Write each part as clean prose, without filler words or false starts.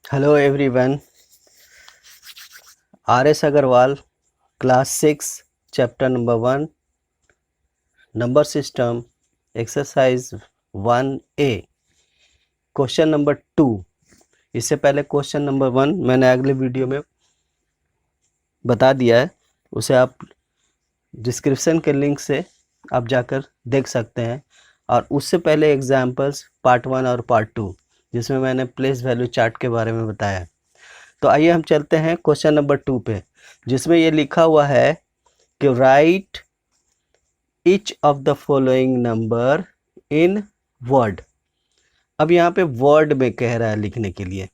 Hello everyone. R.S. Agarwal, Class 6, Chapter number 1, Number System, Exercise 1A, Question number 2. इससे पहले question number 1 मैंने अगले video में बता दिया है, उसे आप डिस्क्रिप्शन के लिंक से आप जाकर देख सकते हैं। और उससे पहले एग्जाम्पल्स पार्ट 1 और पार्ट 2 जिसमें मैंने प्लेस वैल्यू चार्ट के बारे में बताया। तो आइए हम चलते हैं क्वेश्चन नंबर 2 पे, जिसमें ये लिखा हुआ है कि right each of the following number in word. अब यहाँ पे वर्ड में कह रहा है लिखने के लिए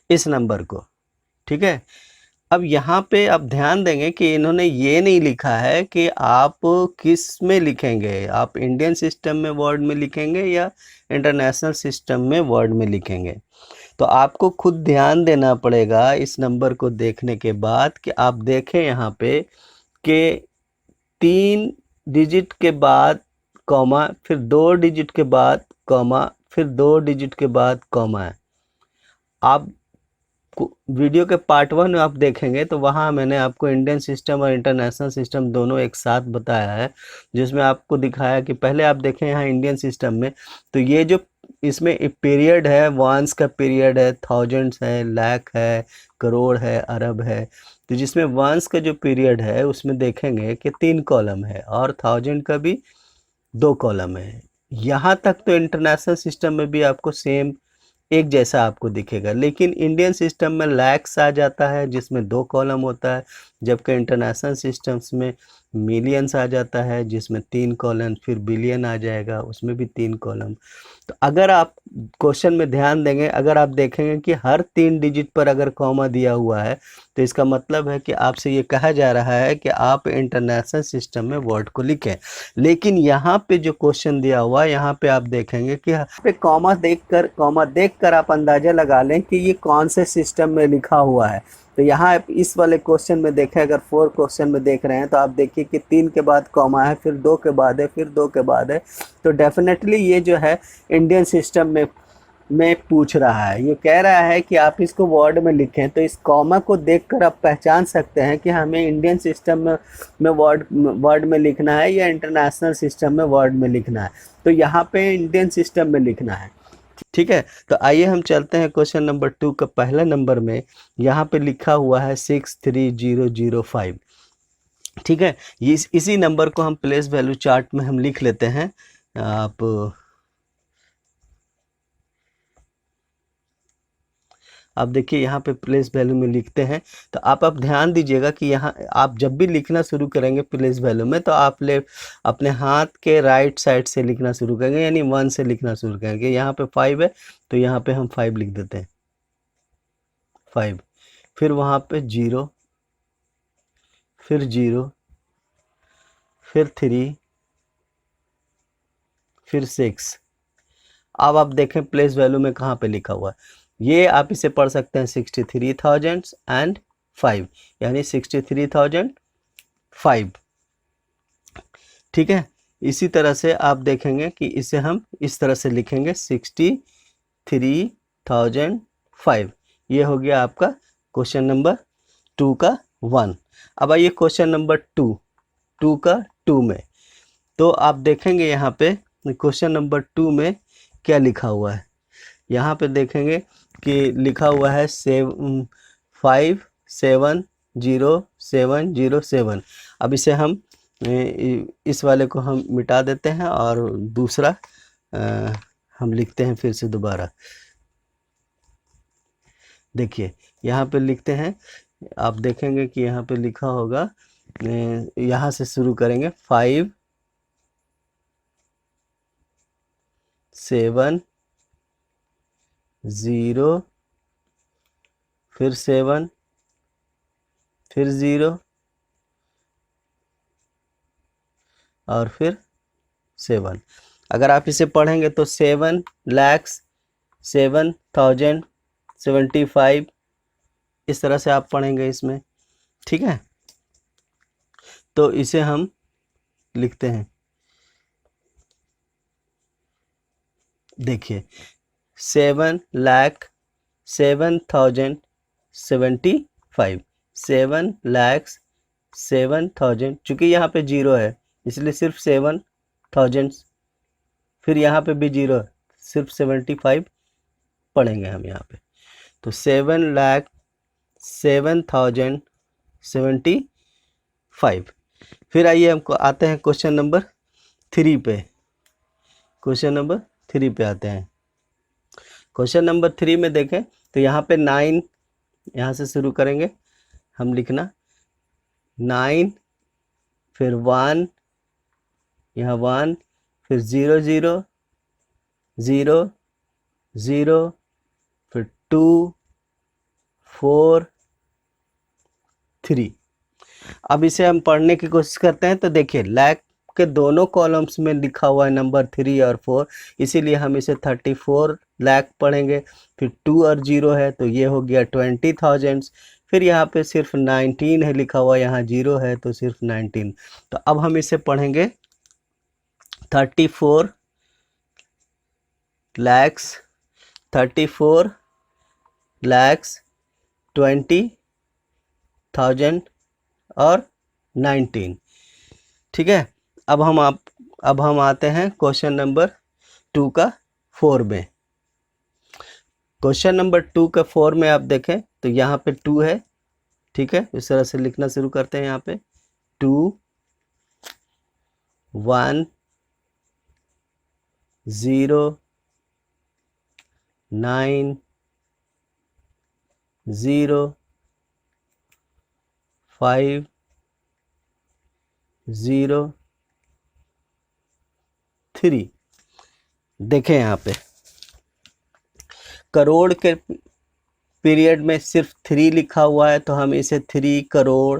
इस नंबर को, ठीक है। अब यहाँ पे आप ध्यान देंगे कि इन्होंने ये नहीं लिखा है कि आप किस में लिखेंगे, आप इंडियन सिस्टम में वर्ड में लिखेंगे या इंटरनेशनल सिस्टम में वर्ड में लिखेंगे। तो आपको खुद ध्यान देना पड़ेगा इस नंबर को देखने के बाद कि आप देखें यहाँ पे कि 3 डिजिट के बाद कॉमा, फिर 2 डिजिट के बाद कॉमा, फिर 2 डिजिट के बाद कॉमा है। आप वीडियो के पार्ट 1 में आप देखेंगे तो वहाँ मैंने आपको इंडियन सिस्टम और इंटरनेशनल सिस्टम दोनों एक साथ बताया है, जिसमें आपको दिखाया कि पहले आप देखें यहाँ इंडियन सिस्टम में, तो ये जो इसमें पीरियड है, वंस का पीरियड है, थाउजेंड्स है, लाख है, करोड़ है, अरब है। तो जिसमें वंस का जो पीरियड है उसमें देखेंगे कि 3 कॉलम है और थाउजेंड का भी 2 कॉलम है। यहाँ तक तो इंटरनेशनल सिस्टम में भी आपको सेम एक जैसा आपको दिखेगा, लेकिन इंडियन सिस्टम में लैक्स आ जाता है जिसमें 2 कॉलम होता है, जबकि इंटरनेशनल सिस्टम्स में मिलियंस आ जाता है जिसमें 3 कॉलम, फिर बिलियन आ जाएगा उसमें भी 3 कॉलम। तो अगर आप क्वेश्चन में ध्यान देंगे, अगर आप देखेंगे कि हर 3 डिजिट पर अगर कॉमा दिया हुआ है तो इसका मतलब है कि आपसे ये कहा जा रहा है कि आप इंटरनेशनल सिस्टम में वर्ड को लिखें। लेकिन यहाँ पे जो क्वेश्चन दिया हुआ है, यहाँ पे आप देखेंगे कि यहाँ पे कॉमा देखकर आप अंदाजा लगा लें कि ये कौन से सिस्टम में लिखा हुआ है। तो यहाँ इस वाले क्वेश्चन में देखें, अगर 4 क्वेश्चन में देख रहे हैं तो आप देखिए कि 3 के बाद कॉमा है, फिर 2 के बाद है, फिर 2 के बाद है। तो डेफिनेटली ये जो है इंडियन सिस्टम में पूछ रहा है, ये कह रहा है कि आप इसको वर्ड में लिखें। तो इस कॉमा को देखकर आप पहचान सकते हैं कि हमें इंडियन सिस्टम में वर्ड में लिखना है या इंटरनेशनल सिस्टम में वर्ड में लिखना है। तो यहाँ पे इंडियन सिस्टम में लिखना है, ठीक है। तो आइए हम चलते हैं क्वेश्चन नंबर 2 का पहला नंबर में। यहाँ पे लिखा हुआ है 63005, ठीक है। ये इसी नंबर को हम प्लेस वैल्यू चार्ट में हम लिख लेते हैं। आप देखिए यहाँ पे प्लेस वैल्यू में लिखते हैं, तो आप ध्यान दीजिएगा कि यहाँ आप जब भी लिखना शुरू करेंगे प्लेस वैल्यू में, तो आप अपने हाथ के राइट साइड से लिखना शुरू करेंगे, यानी 1 से लिखना शुरू करेंगे। यहाँ पे 5 है तो यहाँ पे हम 5 लिख देते हैं, 5। फिर वहाँ पे 0, फिर 0, फिर 3, फिर 6। अब आप देखें प्लेस वैल्यू में कहाँ पे लिखा हुआ है। ये आप इसे पढ़ सकते हैं 63,005, यानी 63,005, ठीक है। इसी तरह से आप देखेंगे कि इसे हम इस तरह से लिखेंगे 63,005। ये हो गया आपका क्वेश्चन नंबर 2 का 1। अब आइए क्वेश्चन नंबर 2 का 2 में। तो आप देखेंगे यहाँ पे क्वेश्चन नंबर 2 में क्या लिखा हुआ है। यहाँ पे देखेंगे कि लिखा हुआ है 570707। अब इसे हम इस वाले को हम मिटा देते हैं और दूसरा हम लिखते हैं फिर से दोबारा। देखिए यहाँ पे लिखते हैं, आप देखेंगे कि यहाँ पे लिखा होगा, यहाँ से शुरू करेंगे 5 7 0, फिर 7, फिर 0 और फिर 7। अगर आप इसे पढ़ेंगे तो 7,07,075 इस तरह से आप पढ़ेंगे इसमें, ठीक है। तो इसे हम लिखते हैं, देखिए 7,00,000 7,075, 7,07,000, चूँकि यहाँ पे जीरो है इसलिए सिर्फ 7,000, फिर यहाँ पे भी जीरो है, सिर्फ 75 पढ़ेंगे हम यहाँ पे। तो 7,07,075। फिर आइए हमको आते हैं क्वेश्चन नंबर 3 पे। क्वेश्चन नंबर 3 पे आते हैं। क्वेश्चन नंबर 3 में देखें तो यहाँ पे 9, यहाँ से शुरू करेंगे हम लिखना, 9, फिर 1, यहाँ 1, फिर 0 0 0 0, फिर 2 4 3। अब इसे हम पढ़ने की कोशिश करते हैं। तो देखिए लैक के दोनों कॉलम्स में लिखा हुआ है नंबर 3 और 4, इसीलिए हम इसे 34 लाख पढ़ेंगे। फिर 2 और 0 है तो ये हो गया 20,000। फिर यहाँ पे सिर्फ 19 है लिखा हुआ, यहाँ 0 है तो सिर्फ 19। तो अब हम इसे पढ़ेंगे 34 lakhs 34 lakhs 20,000 और 19। ठीक है। अब हम आते हैं क्वेश्चन नंबर 2 का 4 में। क्वेश्चन नंबर 2 का 4 में आप देखें तो यहाँ पे 2 है। ठीक है, इस तरह से लिखना शुरू करते हैं। यहाँ पे 2 1 0 9 0 5 0 3। देखें यहाँ पे करोड़ के पीरियड में सिर्फ 3 लिखा हुआ है तो हम इसे 3 करोड़,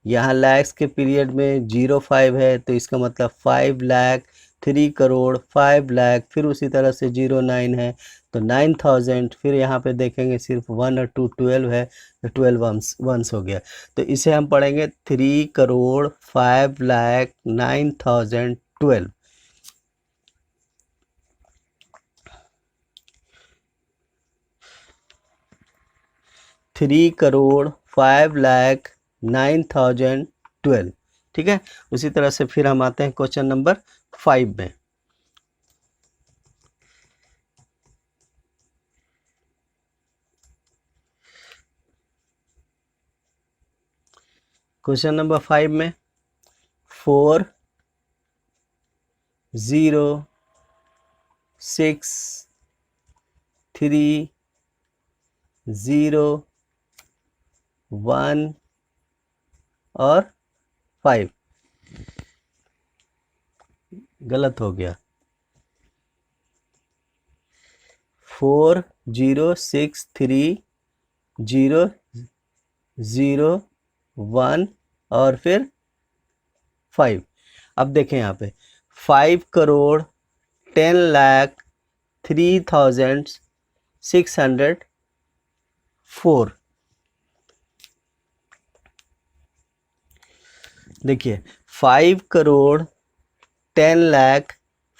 यहाँ लैक्स के पीरियड में 05 है तो इसका मतलब 5 लाख, 3 करोड़ 5 लाख, फिर उसी तरह से 09 है तो 9,000। फिर यहाँ पे देखेंगे सिर्फ 1 और 2 12 है तो 12 वंस हो गया। तो इसे हम पढ़ेंगे 3 करोड़ 5 लाख 9,012। 3 करोड़ 5 लाख 9,012। ठीक है। उसी तरह से फिर हम आते हैं क्वेश्चन नंबर 5 में। क्वेश्चन नंबर 5 में 4 0 6 3 0 1 और 5 गलत हो गया। 4 0 6 3 0 0 1 और फिर 5। अब देखें यहाँ पे 5 करोड़ 10 लाख 3,604। देखिए 5 करोड़ 10 लाख,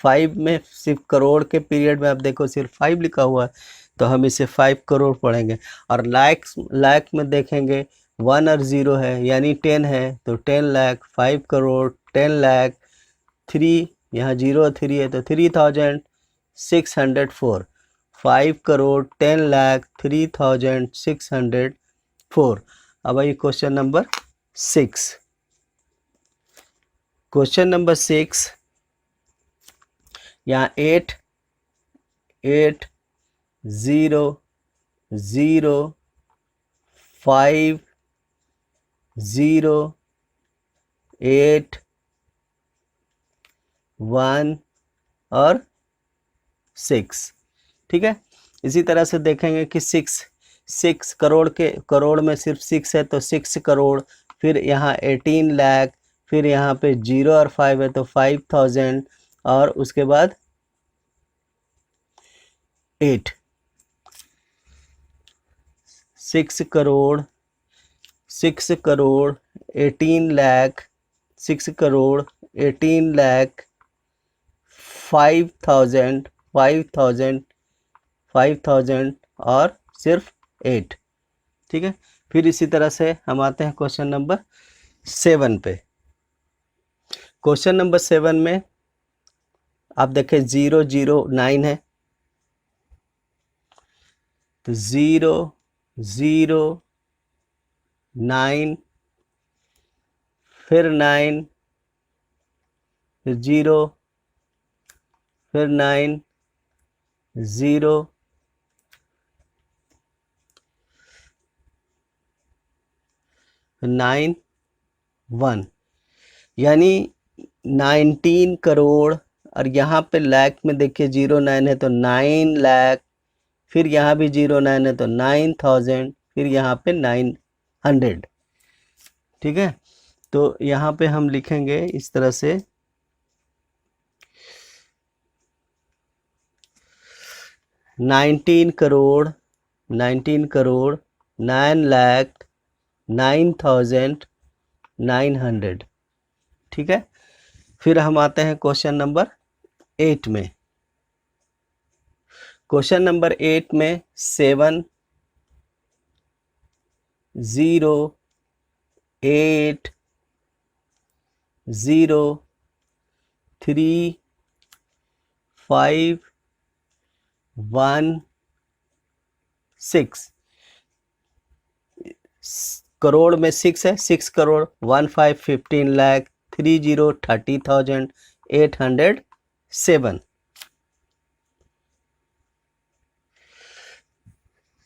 5 में सिर्फ करोड़ के पीरियड में आप देखो सिर्फ 5 लिखा हुआ है तो हम इसे 5 करोड़ पढ़ेंगे। और लाख में देखेंगे 1 और 0 है यानी 10 है तो 10 लाख, 5 करोड़ 10 लाख, 3 यहाँ 0 और 3 है तो 3,604। 5 करोड़ 10 लाख 3,604। अब आइए क्वेश्चन नंबर 6। क्वेश्चन नंबर 6, यहाँ 8 8 0 0 5 0 8 1 और 6। ठीक है। इसी तरह से देखेंगे कि 6 करोड़ में सिर्फ 6 है तो 6 करोड़, फिर यहाँ 18 लाख, फिर यहाँ पे 0 और 5 है तो 5,000 और उसके बाद 8। 6 करोड़ 18 लाख, 6 करोड़ 18 लाख 5,000 और सिर्फ 8। ठीक है, फिर इसी तरह से हम आते हैं क्वेश्चन नंबर 7 पे। क्वेश्चन नंबर 7 में आप देखें 0 0 9 है, तो 0 0 9 फिर 9 फिर 0 फिर 9 0 9 1, यानी 19 करोड़। और यहाँ पे लाख में देखिए 09 है तो 9 लाख, फिर यहाँ भी 09 है तो 9000, फिर यहाँ पे 900। ठीक है, तो यहाँ पे हम लिखेंगे इस तरह से 19 करोड़ 9,09,900। ठीक है, फिर हम आते हैं क्वेश्चन नंबर 8 में। क्वेश्चन नंबर 8 में 7 0 8 0 3 5 1 6, करोड़ में 6 है, 6 करोड़ 15 15 लाख 30 30,000 807।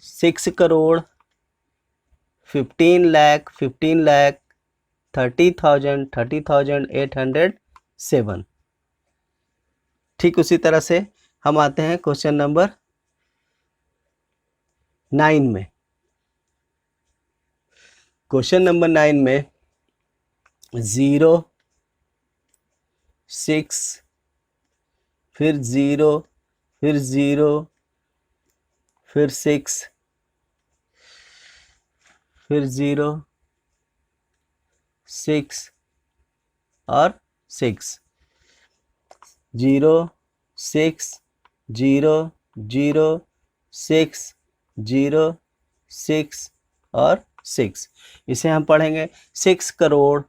6 करोड़ 15 लाख 30,000 30,807। ठीक उसी तरह से हम आते हैं क्वेश्चन नंबर 9 में। क्वेश्चन नंबर 9 में 0 6 फिर 0 फिर 0 फिर 6 फिर 0 6 और 6 0 6 0 0 6 0 6 और 6। इसे हम पढ़ेंगे 6 करोड़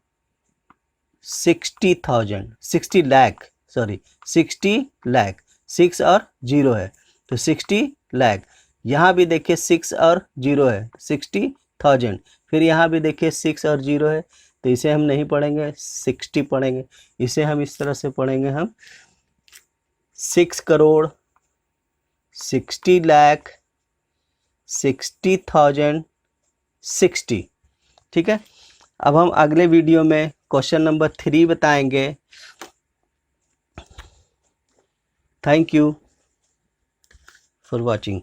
60,000 60 लाख, सॉरी 60 लाख, 6 और 0 है तो 60 लाख। यहाँ भी देखिए 6 और 0 है 60,000, फिर यहाँ भी देखिए 6 और 0 है, तो इसे हम नहीं पढ़ेंगे 60 पढ़ेंगे। इसे हम इस तरह से पढ़ेंगे, हम 6 करोड़ 60 लाख 60,000 60। ठीक है, अब हम अगले वीडियो में क्वेश्चन नंबर 3 बताएंगे। Thank you for watching.